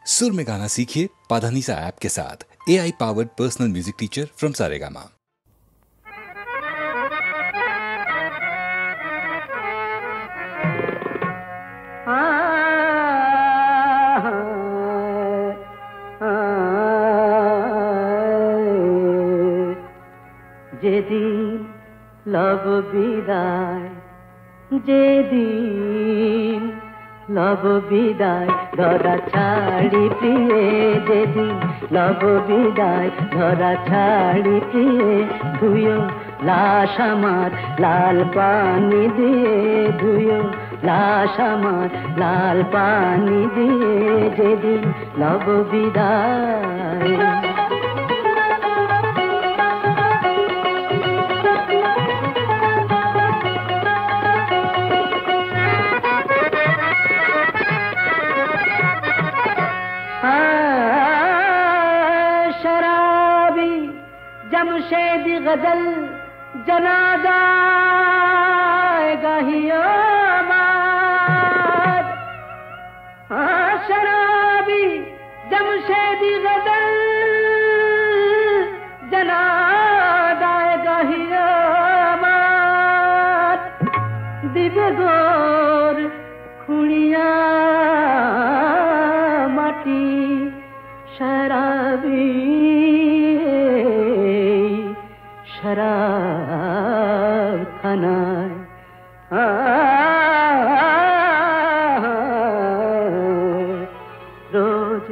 सुर में गाना सीखिए पाधानीसा ऐप के साथ। AI powered personal music teacher from Saregama. যেদিন লব বিদায়, যেদিন লব বিদায় ধরা ছাড়ি প্রিয়ে, যেদিন লব বিদায় ধরা ছাড়ি প্রিয়ে, ধুয়ো লাশ আমার লাল পানি দিয়ে, ধুয়ো লাশ আমার লাল পানি দিয়ে, যেদিন লব বিদায়। जमशेदी गजल जनादा गाहियो माद, शराबी जमशेदी गजल जनादा गाहियो माद, दिबे गोर खुड़िया माटी शराबी शराब खानाয় रोज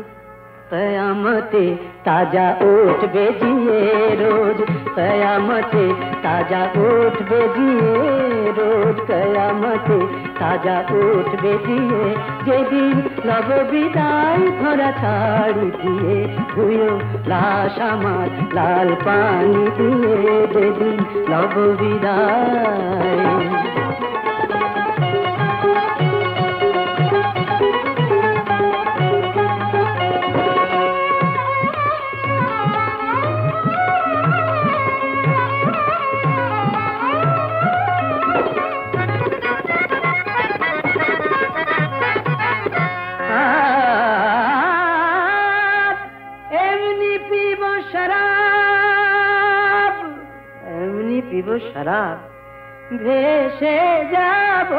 कयामते ताजा ओठ बेजिए, रोज कयामते ताजा ओठ बेजिए, रोज कयामते ताजा ओठ बेजिए, যেদিন লব বিদায় ধরা ছাড়ি দিয়ে, ধুয়ো লাশ আমার লাল পানি দিয়ে, যেদিন লব বিদায়। शराब ভেসে যাব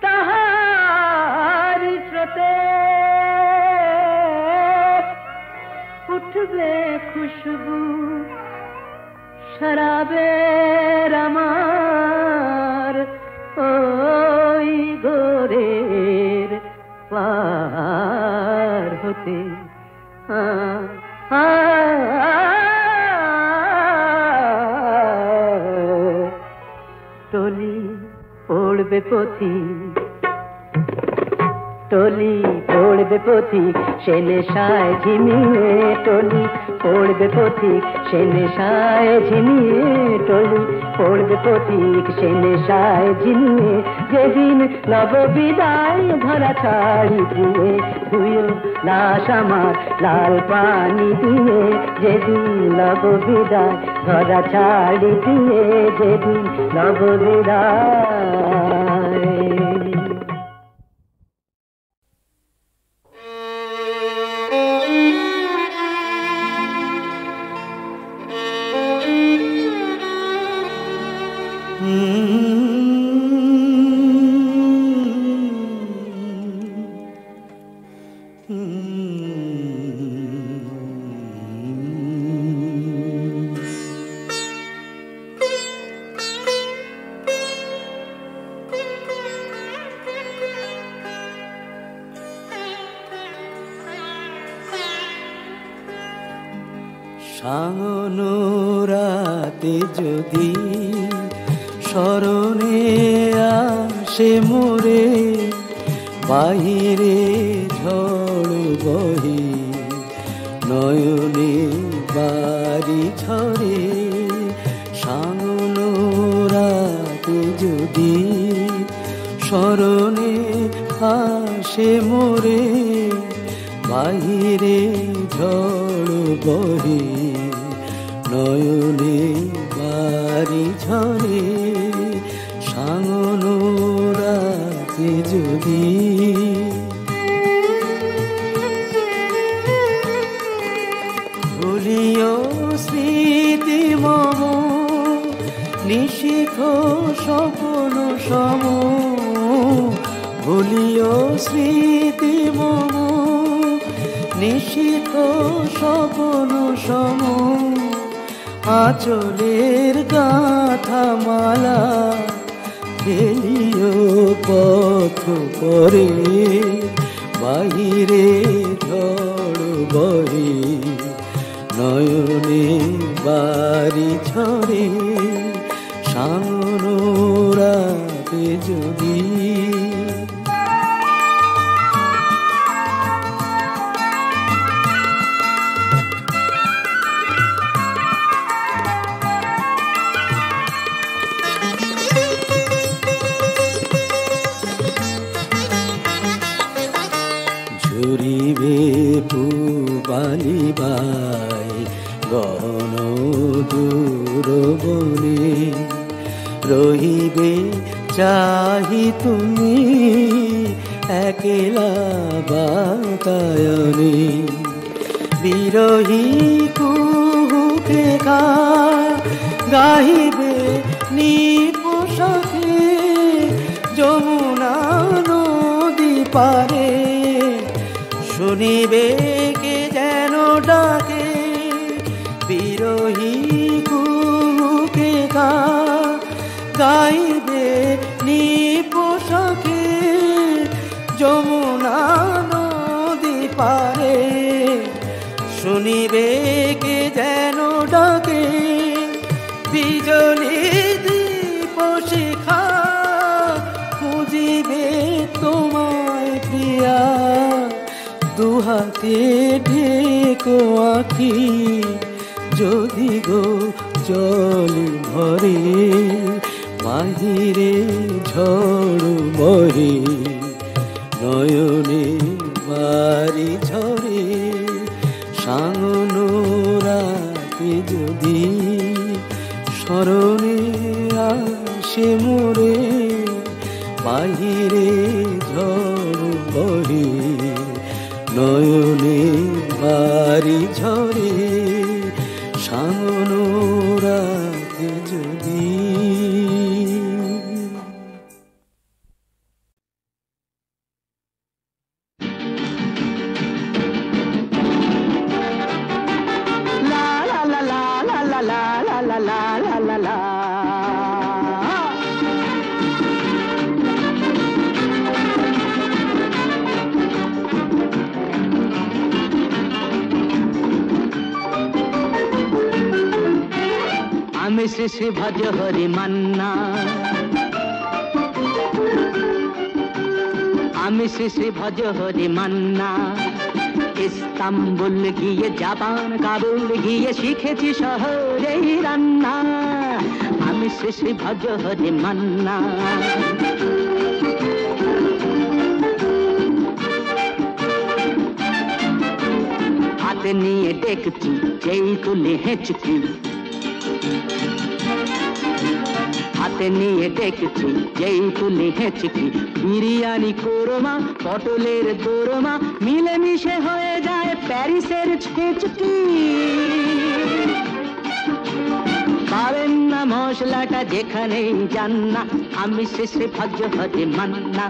তাহার স্রোতে, উঠবে খুশবু শরাবের আমার ওই গোরের পার হতে। टोली पड़बे पथी, टोली पड़बे पथिक से नेशाय झिमिए, टोली पड़बे पथिक से नेशाय झिमिए, टोली पड़बे पथिक से नेशाय झिमिए, যেদিন লব বিদায় ধরা ছাড়ি দিয়ে, ধুয়ো লাশ আমার লাল পানি দিয়ে, যেদিন লব বিদায় ধরা ছাড়ি দিয়ে, যেদিন লব বিদায়। সাঙ্গনো রাতে যদি স্মরণে আসে মোরে, বাহিরে ঝড় বহে নয়নে বাড়ি ঝরে, সাঙ্গনো রাতে যদি স্মরণে আসে মোরে, বাহিরে ঝড় বহে নয়নে বাড়ি ঝরে, সাঙ্গনো রাতে যদি নিশীথ স্বপ্ন সম ভুলিও স্মৃতি মম নিশীথ স্বপ্ন সম আঁচলের গাথা মালা ফেলিও পথ পরে বাহিরে ঝড় বহে নয়নে বাড়ি ঝরে সামনো রাতে যদি ঝরিবে পুবালিবাই গণ দূর বনে রহিবে চাহি তুমি একলা বাতায়নে বিরহী কুহুকে গাহিবে নিপোষাকে যমুনা নদী পারে শুনিবে কে যেন ডাকে বিরহী কুহুকে গাইবে নিপোষাকে যমুনা নদী পারে শুনিবে কে যেন ডাকে বিজলি দীপ শিখা খুঁজিবে তোমায় প্রিয়া দুহাতে ঢেকো আঁখি যদি গো জল ভরে বাহিরে ঝড় বহে নয়নে বাড়ি ঝরে সাঙ্গনো রাতে যদি স্মরণে আসে মোরে বাহিরে ঝড় বহে নয়নে বাড়ি ঝরে সাঙ্গনো রাতে যদি শ্রী ভজ হরি মান্না আমি শ্রী ভজ হরি মান্না ইস্তাম্বুল গিয়ে জাপান কাবুল গিয়ে শিখেছি শহরেই রান্না আমি শ্রী ভজ হরি মান্না হাতে নিয়ে দেখছি যেই তুলে হেঁচকি হাতে নিয়ে দেখছি যেই তুলে হেঁচকি বিরিয়ানি কোরমা পটলের দোরমা মিলেমিশে হয়ে যায় প্যারিসের ছেচকি পাবেন না মশলাটা যেখানেই যান না আমি শেষে ভজ হরি মান্না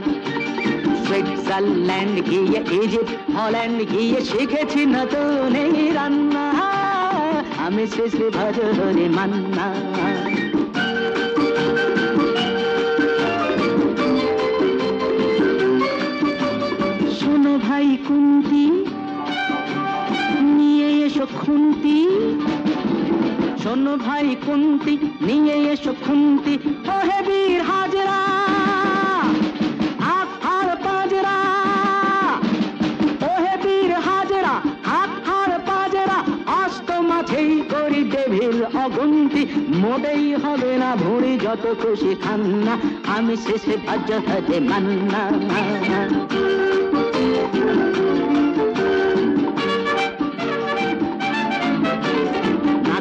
সুইজারল্যান্ড গিয়ে ইজিপ্ট হল্যান্ড গিয়ে শিখেছি নতুন এই রান্না আমি শেষে ভজ হরি মান্না ভাই কুন্তি নিয়ে এসো খুন্তি শোনো ভাই কুন্তি নিয়ে এসো খুন্তি ওহে বীর হাজরা হাত হার পাজরা ওহে বীর হাজরা হাত হার পাজরা অস্ত মাঝেই করি ডেভিল অগুন্তি মোটেই হবে না ভুঁড়ি যত খুশি খান্না আমি শেষে ভজ হতে মান্না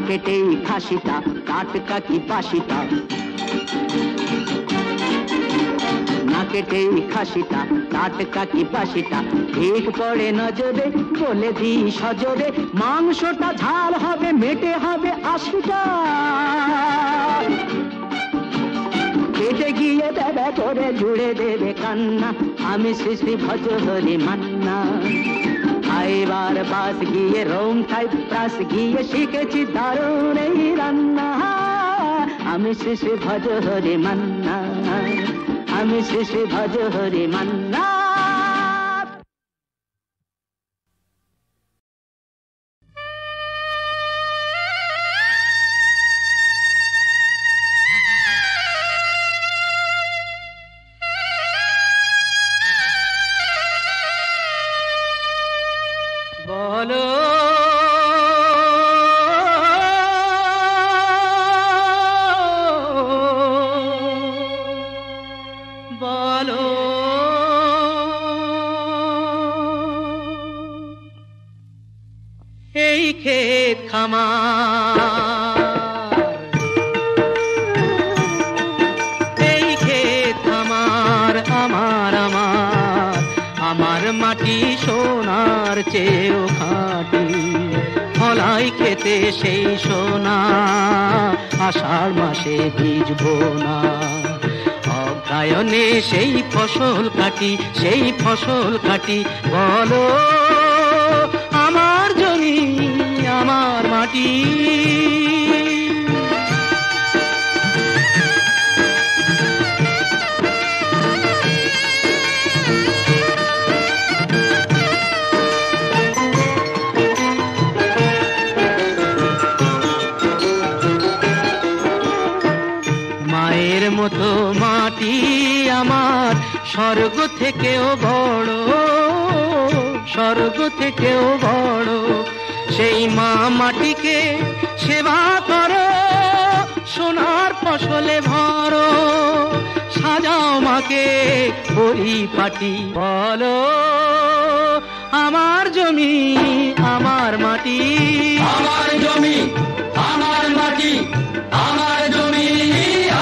কেটে খাসিটা টাটকা কি বাসিটা না কেটে খাসিটা টাটকা কি বাসিটা ঠিক পড়ে নজরে বলে দি সজরে মাংসটা ঝাল হবে মেটে হবে 80টা কেটে গিয়ে দেবে করে জুড়ে দেবে কান্না। আমি শ্রী শ্রী ভজ হরি মান্না। আইবার বাস গিয়ে রোম টাইপ প্রাস গিয়ে শিখেছি দারুণ এই রান্না। আমি শ্রী শ্রী ভজ হরি মান্না। আমি শ্রী শ্রী ভজ হরি মান্না। বলো বলো এই ক্ষেত খামার, এই ক্ষেত খামার আমার আমার, আমার মাটি সোনার চেয়েও খাঁটি। ফলাই খেতে সেই সোনা, আষাঢ় মাসে ভিজবো না। অগ্রায়ণে সেই ফসল কাটি, সেই ফসল কাটি। বলো আমার জমি আমার মাটি। মায়ের মতো মাটি আমার, স্বর্গ থেকেও বড়, স্বর্গ থেকেও বড়। সেই মা মাটিকে সেবা করো, সোনার ফসলে ভরো। সাজাও মাকে পরিপাটি। বলো আমার জমি আমার মাটি, আমার জমি আমার মাটি, আমার জমি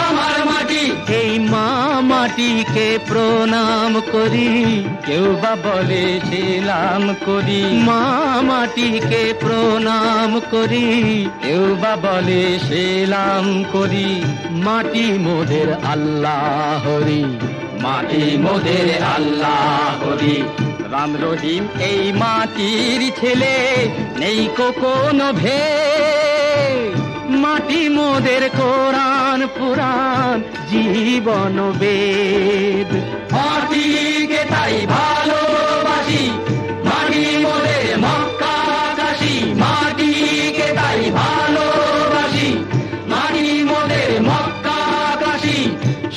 আমার মাটি। এই মা মাটিকে প্রণাম করি, কেউ বা বলে সেলাম করি। মা মাটিকে প্রণাম করি, কেউ বা বলে সেলাম করি। মাটি মোদের আল্লাহ হরি, মাটি মোদের আল্লাহ হরি। রাম রহিম এই মাটির ছেলে, নেই কোনো ভেদ। মাটি মোদের কোরআন পুরাণ জীবন বেদ। মাটিকে তাই ভালোবাসি, মাটি মোদের মক্কা কাশী। মাটিকে তাই ভালোবাসি, মাটি মোদের মক্কা কাশী।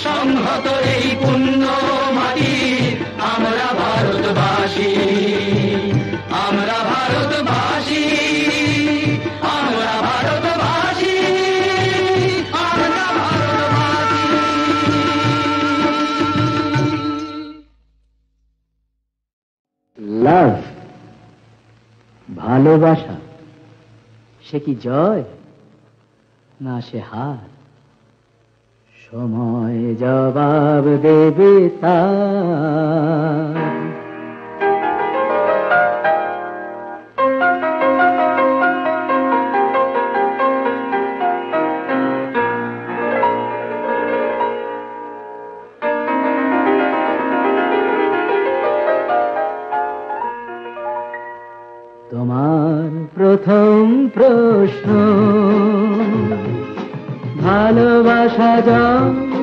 সংহত এই পুণ্য মাটি, আমরা ভারতবাসী, আমরা ভারতবাসী, আমরা ভারতবাসী, আমরা ভারতবাসী। লাভ, ভালোবাসা, সে কি জয় না সে হার? সময় জবাব দেবে তার। তোমার প্রথম প্রশ্ন, ভালোবাসা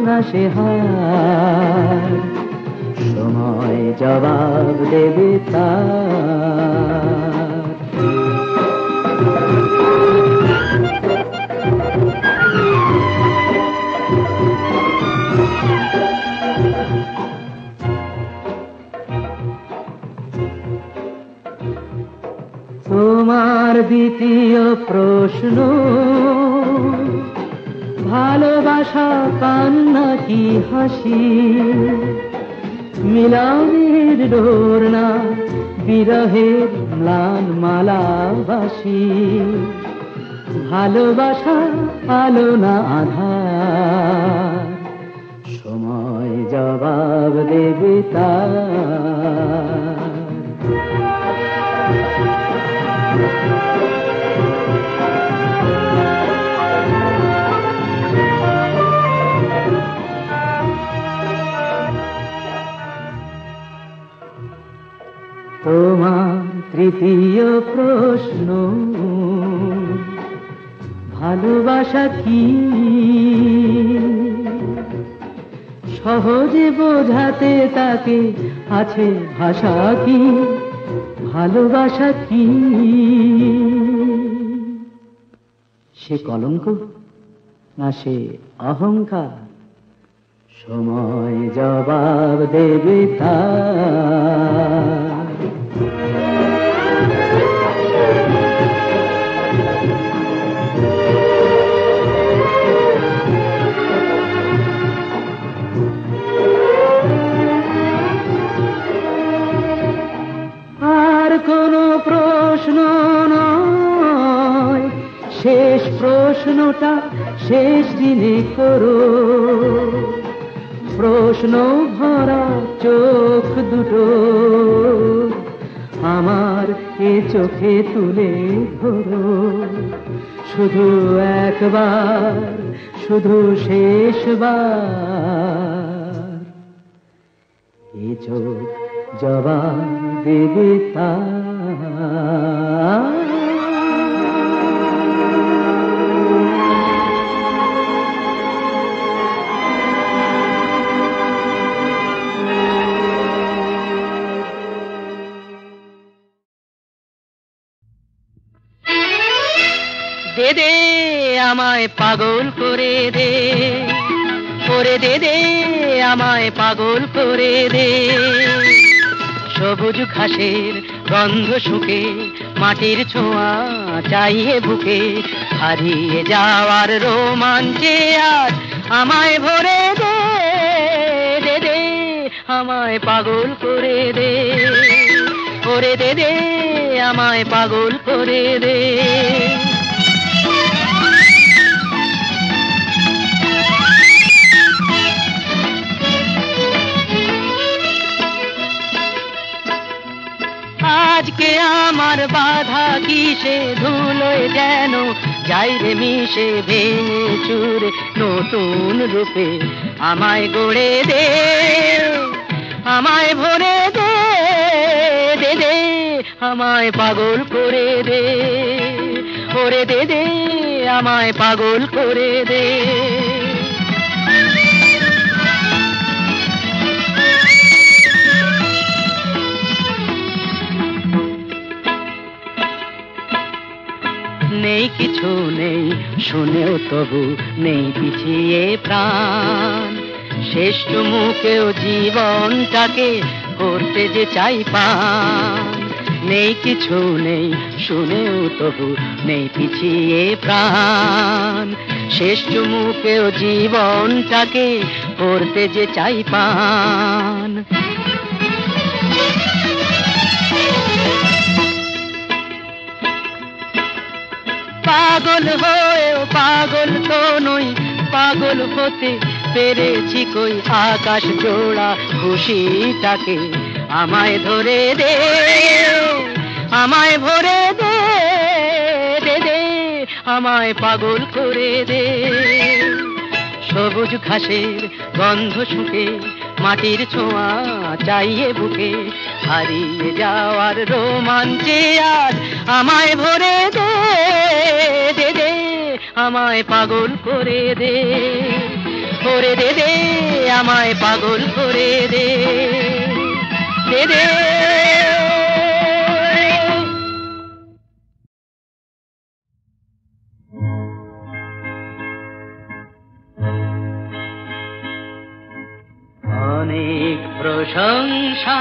না সে হার? সময় জবাব দেবে তার। তোমার দ্বিতীয় প্রশ্ন, ভালোবাসা কান্না কি হাসি? মিলনের ডোর না বিরহের ম্লান মালাবাসী। ভালোবাসা আলো না আধার, সময় জবাব দেবে তার। তোমার তৃতীয় প্রশ্ন, ভালোবাসা কি? সহজে বোঝাতে তাকে আছে ভাষা কি? ভালোবাসা কি? সে কলঙ্ক না সে অহংকার? সময় জবাব দেবে তার। আর কোনো প্রশ্ন নয়, শেষ প্রশ্নটা শেষ দিনে করো। প্রশ্ন ভরা চোখ দুটো আমার এ চোখে তুলে ধরো। শুধু একবার, শুধু শেষবার, এ চোখ জবাব দেবে তার। দে দে আমায় পাগল করে দে, করে দে দে আমায় পাগল করে দে। সবুজ ঘাসের গন্ধ শুকে, মাটির ছোঁয়া চাইয়ে বুকে, হারিয়ে যাওয়ার রোমাঞ্চে আজ আমায় ভরে দে। দে দে আমায় পাগল করে দে, করে দে দে আমায় পাগল করে দে। আজকে আমার বাধা কিসে, ধুলোয় যেন যাই রে মিশে, ভেঙে চুরে নতুন রূপে আমায় গড়ে দে, আমায় ভরে দে। দে দে আমায় পাগল করে দে, করে দে দে আমায় পাগল করে দে। নেই কিছু নেই শুনেও তবু নেই পিছিয়ে প্রাণ, শেষ চুমুকেও জীবনটাকে করতে যে চাই পান। নেই কিছু নেই শুনেও তবু নেই পিছিয়ে প্রাণ, শেষ চুমুকেও জীবনটাকে করতে যে চাই পান। পাগল হয়েও পাগল তো নই, পাগল হতে পেরেছি কই আকাশ জোড়া খুশিটাকে আমায় ধরে দে, আমায় ভরে দে। দে দে আমায় পাগল করে দে। সবুজ ঘাসের গন্ধ শুকে, মাটির ছোঁয়া চাইয়ে বুকে, হারিয়ে যাওয়ার রোমাঞ্চে আজ আমায় ভরে দে। দে দে আমায় পাগল করে দে, করে দে দে আমায় পাগল করে দে। দে দে অনেক প্রশংসা,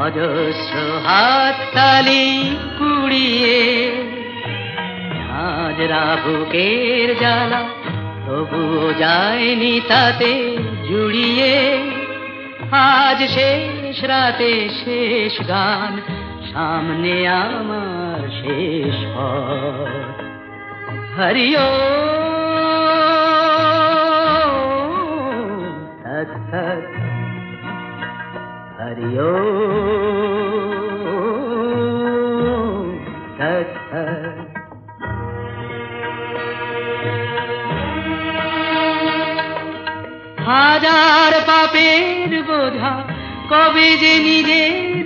অজস্র হাততালি কুড়িয়ে, হাজরা বুকের জ্বালা তবুও যায়নি তাতে জুড়িয়ে। আজ শেষ রাতে শেষ গান, সামনে আমার শেষ পথ। হরিও থক থক, হরিও থক থক। হাজার পাপের বোঝা কবে যে নিজের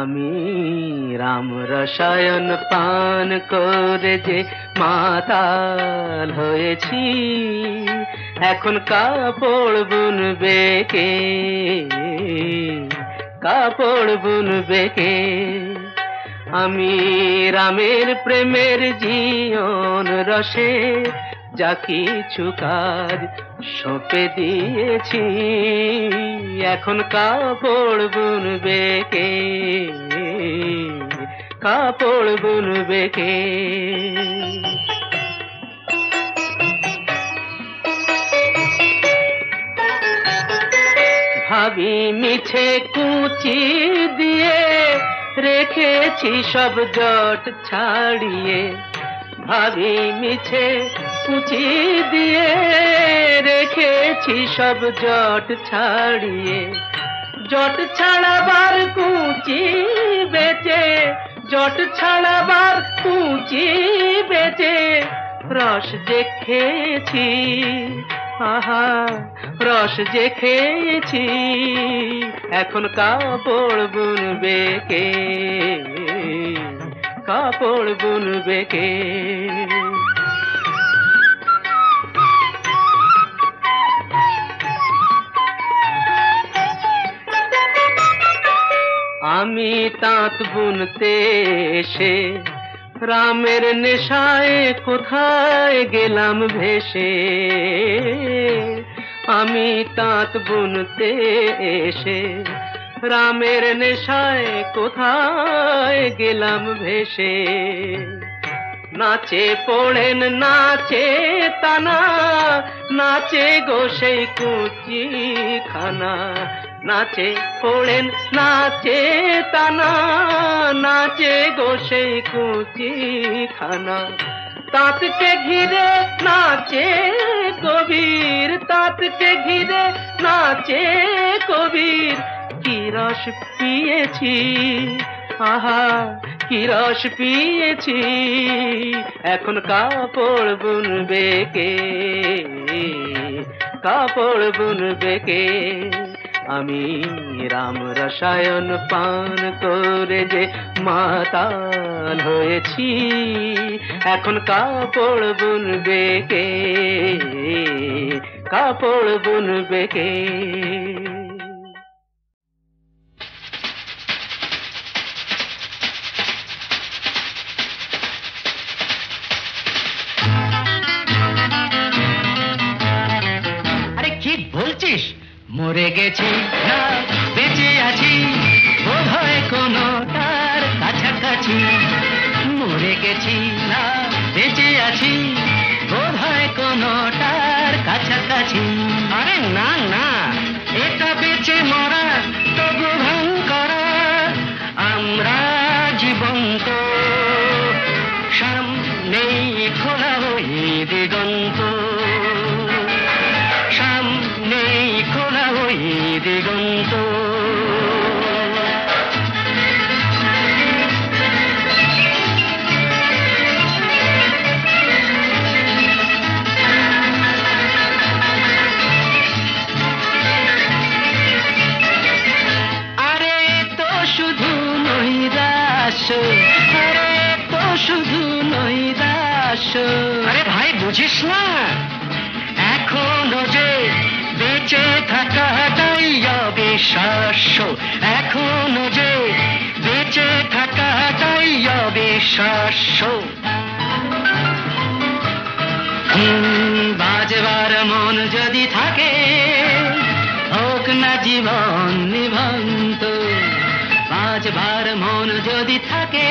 আমি রাম রসায়ন পান করে যে মাতাল হয়েছি, এখন কাপড় বুনবে কে, কাপড় বুনবে কে? আমি রামের প্রেমের জীবন রসে যা কিছু কাজ সঁপে দিয়েছি, এখন কাপড় বুনবে কে, কাপড় বুনবে কে? ভাবি মিছে কুচি দিয়ে রেখেছি সব জট ছাড়িয়ে, ভাবি মিছে কুচি দিয়ে রেখেছি সব জট ছাড়িয়ে, জট ছাড়াবার কুচি বেচে, জট ছাড়াবার কুচি বেচে রস যে খেয়েছি, আহা রস যে খেয়েছি, এখন কাপড় বুনবে কে, কাপড় বুনবে কে। আমি তাঁত বুনতে এসে রামের নেশায় কোথায় গেলাম ভেসে, আমি তাঁত বুনতে এসে রামের নেশায় কোথায় গেলাম ভেসে। নাচে পড়েন নাচে তানা, নাচে গো সেই কুচি খানা, নাচে পড়েন নাচে তানা, নাচে গো সেই কুচি খানা। তাঁতকে ঘিরে নাচে কবির, তাঁতকে ঘিরে নাচে কবির, কি রস পিয়েছি, আহা কি রস পিয়েছি, এখন কাপড় বুনবে কে, কাপড় বুনবে কে। আমি রাম রসায়ন পান করে যে মাতাল হয়েছি, এখন কাপড় বুনবে কে, কাপড় বুনবে কে। মরে গেছি না বেঁচে আছি, বোধহয় কোনোটার কাছাকাছি। মরে গেছি না বেঁচে আছি, বোধহয় কোনোটার কাছাকাছি। আরে না না, এটা বেঁচে মরা তবু ভান করা, আমরা জীবন্ত, সামনেই খোলা ওই দিগন্ত, সামনেই খোলা ওই দিগন্ত। আরে তো শুধু নৈরাশ, আরে তো শুধু নৈরাশ। আরে ভাই বুঝিস না, এখনো যে বেঁচে থাকাটাই অবিশ্বাস্য, এখনো যে বেঁচে থাকাটাই অবিশ্বাস্য। বাজবার মন যদি থাকে, হোক না জীবন নিভন্ত। বাজবার মন যদি থাকে,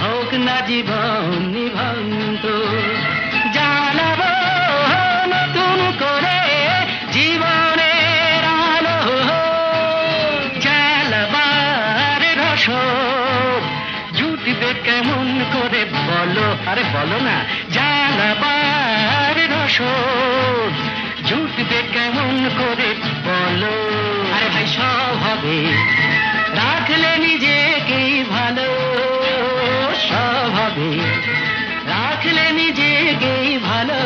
হোক না জীবন নিভন্ত। জানাবো নতুন করে জীবনের আলো, জ্বালাবার রসদ জুটবে কেমন করে বলো, আরে বলো না। জ্বালাবার রসদ জুটবে কেমন করে বলো। আরে ভাই সব হবে, রাখলে নিজেকেই ভালো, সব হবে, রাখলে নিজেকেই ভালো।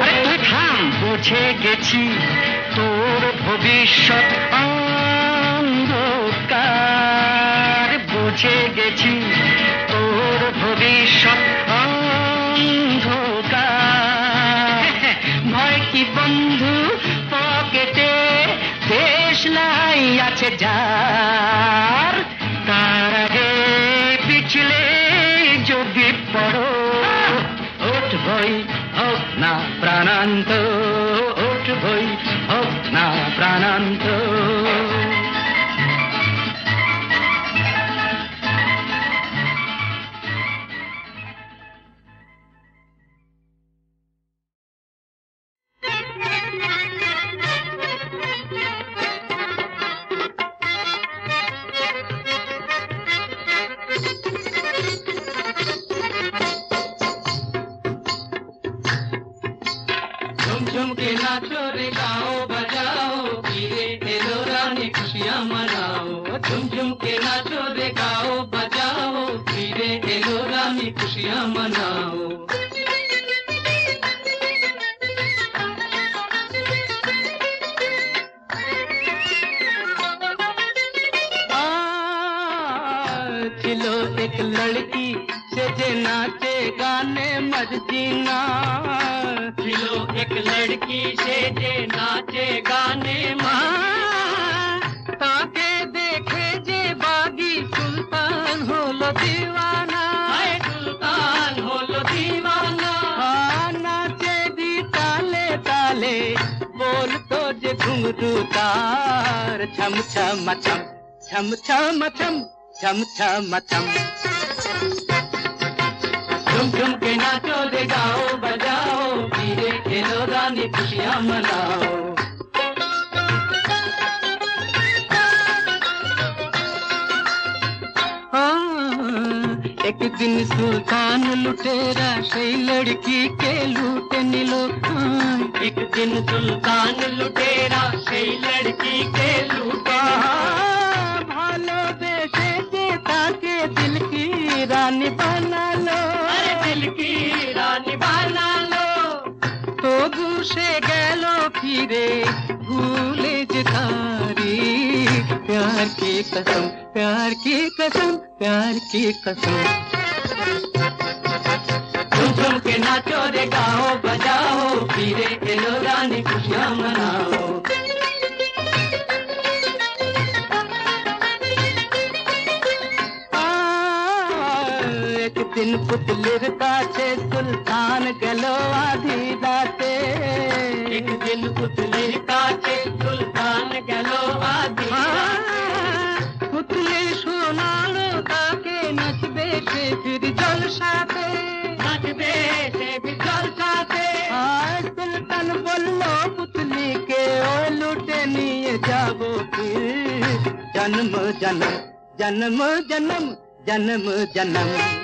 আরে তুই থাম, বুঝে গেছি তোর ভবিষ্যৎ অন্ধকার, বুঝে গেছি তোর ভবিষ্যৎ অন্ধকার। ভয় কি বন্ধু পকেটে, দেশলাই আছে যার, তার আগে পিছলে যদি পড়ো, উঠবই হোক না প্রাণান্ত, উঠবই হোক না প্রাণান্ত। एक लड़की से जे नाचे गाने मत जीना, दिलो एक लड़की से जे नाचे गाने ताके देखे जे बागी सुल्तान हो लो दीवाना, सुल्तान हो लो दीवाना। नाचे दी ताले ताले बोल तो जे घुंघरू तार, छम छम छम छम छम छम छम छम छम। झुम झुम के नाचो रे गाओ बजाओ, पीरे खेलो रानी खुशियाँ मनाओ। एक दिन सुल्तान लुटेरा सही लड़की के लूटे नीलो, एक दिन सुल्तान लुटेरा सही लड़की के लूटे। भालो बेटे देता के दिल की रानी बना लो, अरे दिल की रानी बना लो। तो दूसरे गैलो फिरे भूले जितारी, प्यार की कसम प्यार की कसम प्यार की कसम। झुम झुम के नाचो रे गाओ बजाओ, पीरे खेलो रानी खुशियाँ मनाओ। एक दिन पुतलिर काछे सुल्तान गलो आधी राते, एक दिन पुतलिर काछे सुल्तान गलो आधी राते। पुतली सोनालो ताके नचबे से फिर जलसाते, नचबे से फिर जलसाते। सुल्तान बोलो पुतली के ओ लुटे निये जाबो फिर, जन्म जन्म जन्म जन्म जन्म जन्म।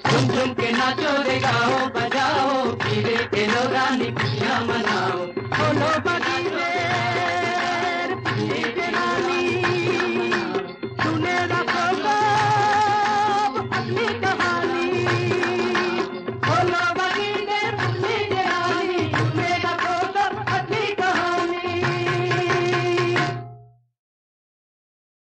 झुम झुम के नाचो रे गाओ बजाओ, पीरे खेलो रानी खुशियाँ मनाओ। बोलो बागी